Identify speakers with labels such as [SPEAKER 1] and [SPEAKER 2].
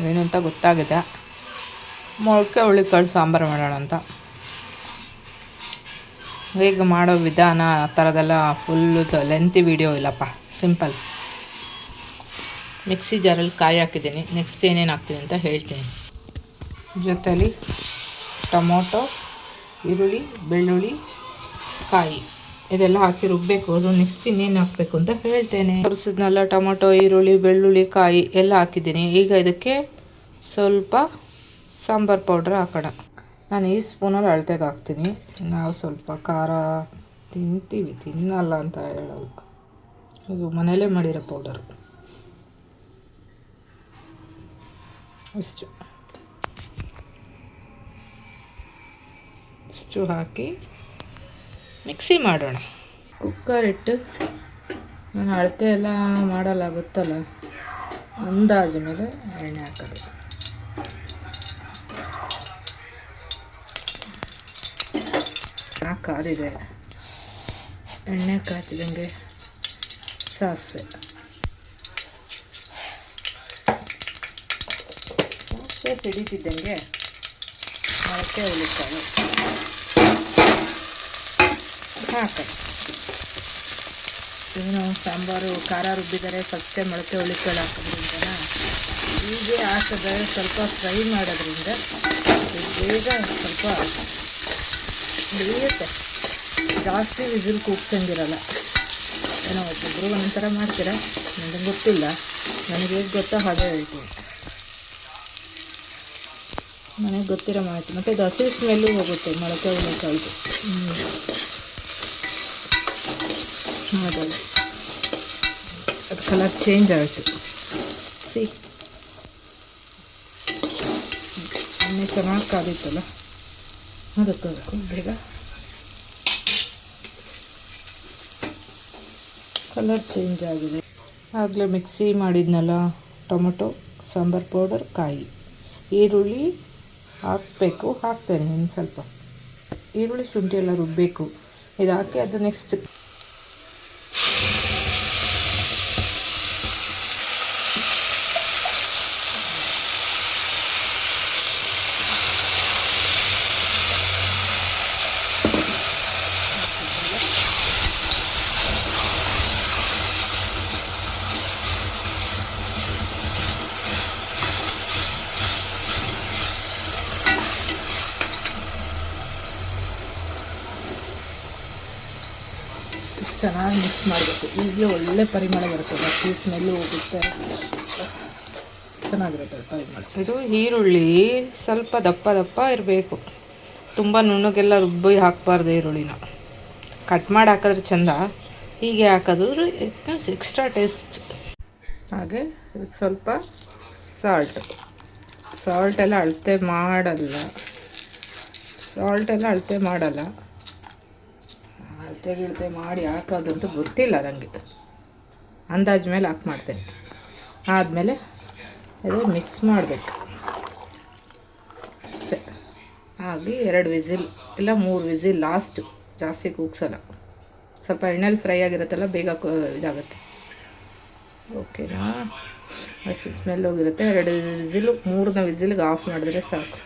[SPEAKER 1] ಏನು ಅಂತ ಗೊತ್ತಾಗಿದೆ. ಮೊಳಕೆ ಹುರುಳಿಕಾಳು ಸಾಂಬಾರು ಮಾಡೋಣ ಅಂತ. ಹೇಗೆ ಮಾಡೋ ವಿಧಾನ ಆ ಥರದ್ದೆಲ್ಲ ಫುಲ್ಲು ಲೆಂತಿ ವೀಡಿಯೋ ಇಲ್ಲಪ್ಪ, ಸಿಂಪಲ್. ಮಿಕ್ಸಿ ಜಾರಲ್ಲಿ ಕಾಯಿ ಹಾಕಿದ್ದೀನಿ. ನೆಕ್ಸ್ಟ್ ಏನೇನು ಹಾಕ್ತೀನಿ ಅಂತ ಹೇಳ್ತೀನಿ. ಜೊತೆಲಿ ಟೊಮೊಟೊ, ಈರುಳ್ಳಿ, ಬೆಳ್ಳುಳ್ಳಿ, ಕಾಯಿ ಇದೆಲ್ಲ ಹಾಕಿ ರುಬ್ಬಬೇಕು. ಅದು ನೆಕ್ಸ್ಟ್ ಇನ್ನೇನು ಹಾಕಬೇಕು ಅಂತ ಹೇಳ್ತೇನೆ. ತೋರಿಸಿದ್ನಲ್ಲ, ಟೊಮೊಟೊ, ಈರುಳ್ಳಿ, ಬೆಳ್ಳುಳ್ಳಿ, ಕಾಯಿ ಎಲ್ಲ ಹಾಕಿದ್ದೀನಿ. ಈಗ ಇದಕ್ಕೆ ಸ್ವಲ್ಪ ಸಾಂಬಾರು ಪೌಡ್ರ್ ಹಾಕೋಣ. ನಾನು ಈ ಸ್ಪೂನಲ್ಲಿ ಅಳತೆಗೆ ಹಾಕ್ತೀನಿ. ನಾವು ಸ್ವಲ್ಪ ಖಾರ ತಿಂತೀವಿ, ತಿನ್ನಲ್ಲ ಅಂತ ಹೇಳಲ್ಲ. ಇದು ಮನೇಲೇ ಮಾಡಿರೋ ಪೌಡರು. ಇಷ್ಟು ಹಾಕಿ ಮಿಕ್ಸಿ ಮಾಡೋಣ. ಕುಕ್ಕರ್ ಇಟ್ಟು, ನಾನು ಅಳತೆ ಎಲ್ಲ ಮಾಡಲ್ಲ ಗೊತ್ತಲ್ಲ, ಅಂದಾಜು ಮೇಲೆ ಎಣ್ಣೆ ಹಾಕೋದು. ಕಾದಿದೆ, ಎಣ್ಣೆ ಕಾಯ್ತಿದ್ದಂಗೆ ಸಾಸಿವೆ ಸಿಡಿತಿದ್ದಂಗೆ ಮೊಳಕೆ ಹುರುಳಿಕಾಳು ಹಾಕೋದು. ಏನು ಸಾಂಬಾರು ಖಾರ ರುಬ್ಬಿದರೆ ಫಸ್ಟೇ ಮೊಳಕೆ ಹುರುಳಿಕಾಳು ಹಾಕೋದ್ರಿಂದ, ಹೀಗೆ ಹಾಕಿದ್ರೆ ಸ್ವಲ್ಪ ಫ್ರೈ ಮಾಡೋದ್ರಿಂದ ಬೇಗ ಸ್ವಲ್ಪ ಬೇಯುತ್ತೆ. ಜಾಸ್ತಿ ವಿಸಿಲ್ ಕೂಗ್ಸಂಗಿರಲ್ಲ. ಏನೋ ಒಬ್ಬೊಬ್ಬರು ಒಂಥರ ಮಾಡ್ತೀರ, ನನಗೆ ಗೊತ್ತಿಲ್ಲ. ನನಗೆ ಹೇಗೆ ಗೊತ್ತೋ ಹಾಗೆ ಹೇಳ್ತೀನಿ. ನನಗೆ ಗೊತ್ತಿರೋ ಮಾಹಿತಿ. ಮತ್ತು ಇದು ಹಸಿ ಸ್ಮೆಲ್ಲು ಹೋಗುತ್ತೆ ಮೊಳಕೆ ಹುರುಳಿಕಾಳ್ದು. ಅದಲ್ಲ, ಅದು ಕಲರ್ ಚೇಂಜ್ ಆಯಿತು. ಎಣ್ಣೆ ಚೆನ್ನಾಗಿ ಕಾದಿತ್ತಲ್ಲ, ಅದಕ್ಕೆ ಬೇಗ ಕಲರ್ ಚೇಂಜ್ ಆಗಿದೆ. ಆಗಲೇ ಮಿಕ್ಸಿ ಮಾಡಿದ್ನಲ್ಲ, ಟೊಮೊಟೊ, ಸಾಂಬಾರು ಪೌಡರ್, ಕಾಯಿ, ಈರುಳ್ಳಿ ಹಾಕಬೇಕು. ಹಾಕ್ತೇನೆ ಇನ್ನು ಸ್ವಲ್ಪ. ಈರುಳ್ಳಿ ಶುಂಠಿ ಎಲ್ಲ ರುಬ್ಬಬೇಕು. ಇದು ಹಾಕಿ ಅದು ನೆಕ್ಸ್ಟ್ ಚೆನ್ನಾಗಿ ಮಿಕ್ಸ್ ಮಾಡಬೇಕು. ಈಗಲೇ ಒಳ್ಳೆ ಪರಿಮಳ ಬರುತ್ತೆ, ಹಸಿ ಸ್ಮೆಲ್ಲು ಹೋಗುತ್ತೆ, ಚೆನ್ನಾಗಿರುತ್ತೆ ಪರಿಮಳ. ಇದು ಈರುಳ್ಳಿ ಸ್ವಲ್ಪ ದಪ್ಪ ದಪ್ಪ ಇರಬೇಕು, ತುಂಬ ನುಣ್ಣಗೆಲ್ಲ ರುಬ್ಬಿ ಹಾಕಬಾರ್ದು. ಈರುಳ್ಳಿನ ಕಟ್ ಮಾಡಿ ಹಾಕಿದ್ರೆ ಚೆಂದ, ಹೀಗೆ ಹಾಕಿದ್ರೆ ಎಕ್ಸ್ಟ್ರಾ ಟೇಸ್ಟ್. ಹಾಗೆ ಇದಕ್ಕೆ ಸ್ವಲ್ಪ ಸಾಲ್ಟ್ ಎಲ್ಲ ಅಳತೆ ಮಾಡಲ್ಲ. ಅಳತೆ ಮಾಡಿ ಹಾಕೋದಂತೂ ಗೊತ್ತಿಲ್ಲ ನನಗೆ, ಅಂದಾಜು ಮೇಲೆ ಮಾಡ್ತೇನೆ. ಆದಮೇಲೆ ಇದು ಮಿಕ್ಸ್ ಮಾಡಬೇಕು ಅಷ್ಟೇ. ಹಾಗೆ 2 ವಿಸಿಲ್ ಇಲ್ಲ 3 ವಿಸಿಲ್ ಲಾಸ್ಟು, ಜಾಸ್ತಿ ಕೂಗ್ಸಲ್ಲ. ಸ್ವಲ್ಪ ಎಣ್ಣೆಲಿ ಫ್ರೈ ಆಗಿರುತ್ತಲ್ಲ, ಬೇಗ ಇದಾಗುತ್ತೆ. ಓಕೆನಾ? ಹಸಿ ಸ್ಮೆಲ್ ಹೋಗಿರುತ್ತೆ. 2 ವಿಸಿಲು, 3ನೇ ವಿಸಿಲ್ಗೆ ಆಫ್ ಮಾಡಿದ್ರೆ ಸಾಕು.